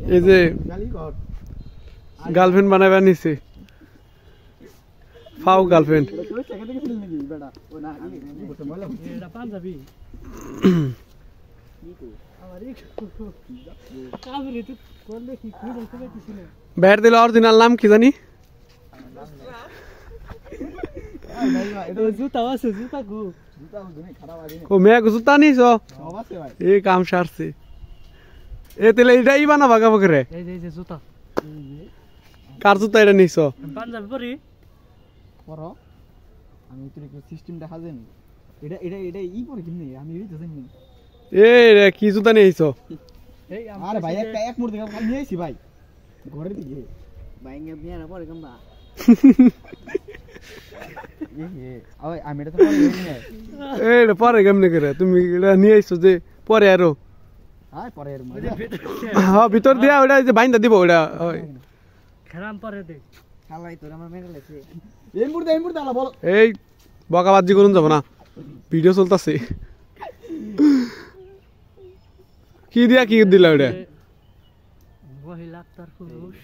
এই যে গার্লফ্রেন্ড বানাইবা নিছে ফাও গার্লফ্রেন্ড ব্যাট দিলে অরিজিনাল নাম কি জানি ও মেয়ে জুতা নিছ এই কাম সারছে এ তেলে এটাই বানাবা কাপড়ে কার জুতা এটা নিছ পাঞ্জাবি পরি পর আমি তোর সিস্টেম দেখা যায়নি এটা এটা এটা ই পরে কিনে আমি এই তো জানি এ রে কি জুতা নিছ আরে ভাই একটা এক মুড় দেখা নিয়ে আইছি ভাই ঘরের দিকে বাইঙ্গা বিয়ানা পরে কম্বা ওই আমি এটা তো পরে নিয়ে এ পরে কেমনে করে তুমি এটা নিয়ে আইছো যে পরে আরো হ্যাঁ পরে এর হ্যাঁ ভিতর দিয়া ওটা যে বাইন্দা দিব ওটা খেলাম পরে দে খালাই তোর আমার মেরে লাগছে এই মুড় দালা বল এই বকাবাজি করুন যাব না ভিডিও চলতেছে কি দিয়া কি দিলা ওটা মহিলা তার পুরুষ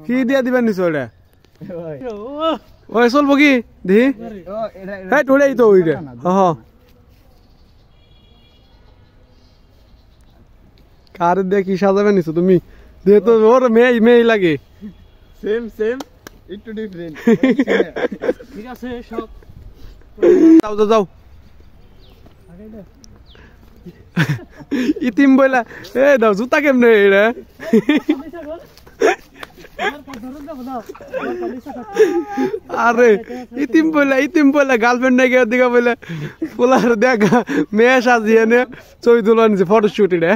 কি দিয়া দিবেন নিছ ওটা ওই চলবো কি দেখি এই ওটাই তো ওইটা হ্যাঁ কার দিয়ে কি সাজাবে নিছো তুমি দিয়ে তো ওর মেয়ে লাগে সেম সেম একটু ডিফারেন্ট ঠিক আছে সব যাও যাও যাও ইতিম বইলা এ দাও জুতা কেমনে রে আরে ইতিম বইলা গার্লফ্রেন্ড নাই গিয়ে দিকে বইলা পোলার দেখা মেয়ে সাজিয়ে নে ছবি তুলা নিছে ফটোশুট এটা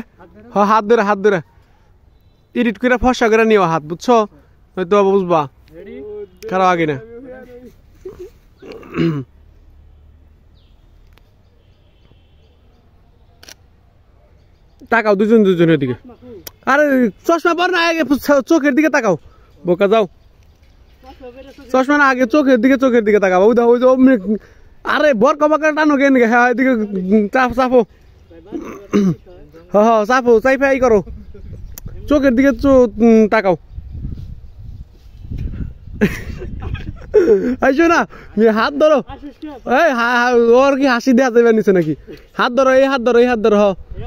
হাত ধরে এডিট করে ফসা করে নিও হাত বুঝছো হয়তো বুঝবা খারাপ আগে না তাকাও দুজনের দিকে আরে চশমা পর না আগে চোখের দিকে তাকাও বোকা যাও চশমা না আগে চোখের দিকে তাকাও ওই দাও আরে বর কবাকা টানো কেন হ্যাঁ এদিকে চাপো হ্যাঁ চাপো চাইফাই করো চোখের দিকে তাকাও আইসো না হাত ধরো এই ওর কি হাসি দেওয়া যাবে নিচে নাকি হাত ধরো এই হাত ধরো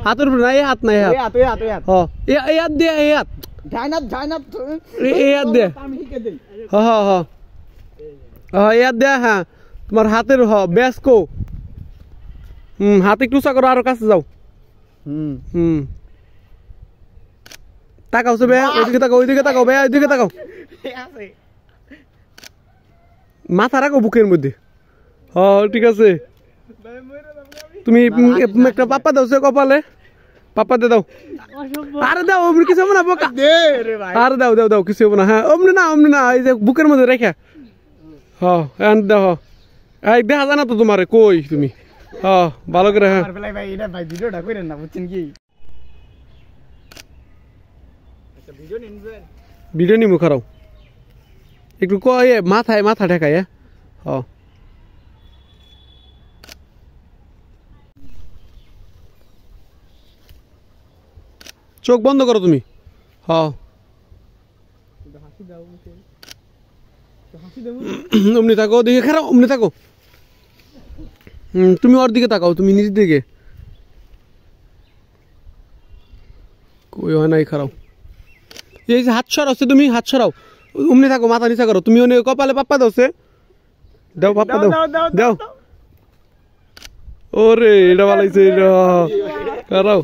হাতের উপরে না এই হাত নাই হাত এই হাত দিয়ে এই হাত এই হাত দিয়ে এই হাত দিয়ে হ্যাঁ তোমার হাতের ব্যাস কো হাত একটু উঁচা করো আরো কাছে যাও তাকাও বে ওইদিকে তাকাও বে ওইদিকে তাকাও মাথা রাখো বুকের মধ্যে হ্যাঁ ঠিক আছে তুমি একটা পাপ্পা দাও সে কপালে পাপ্পা দাও আরে দাও অমনি কিছু হবে না বোকা আরে দাও কিছু হবে না হ্যাঁ অমনি না এই যে বুকের মধ্যে রেখে হ্যাঁ দাও এই দেখা যায় না তো তোমারে কই তুমি হ্যাঁ ভালো করে হ্যাঁ ভিডিও নিমু খারাও একটু কয় মাথা ঠেকায় হ্যাঁ চোখ বন্ধ করো তুমি হ্যাঁ অমনি থাকো দিকে খারাপ অমনি থাকো তুমি ওর দিকে তাকাও তুমি নিজের দিকে কই হয় নাই খারাপ এই যে হাত সরাও তুমি হাত সরাও অমনি থাকো মাথা নিচা করো তুমি কপালে পাপ্পা দাও সে দাও পাপ্পা দাও ওরে এটা ভালো হয়েছে এটা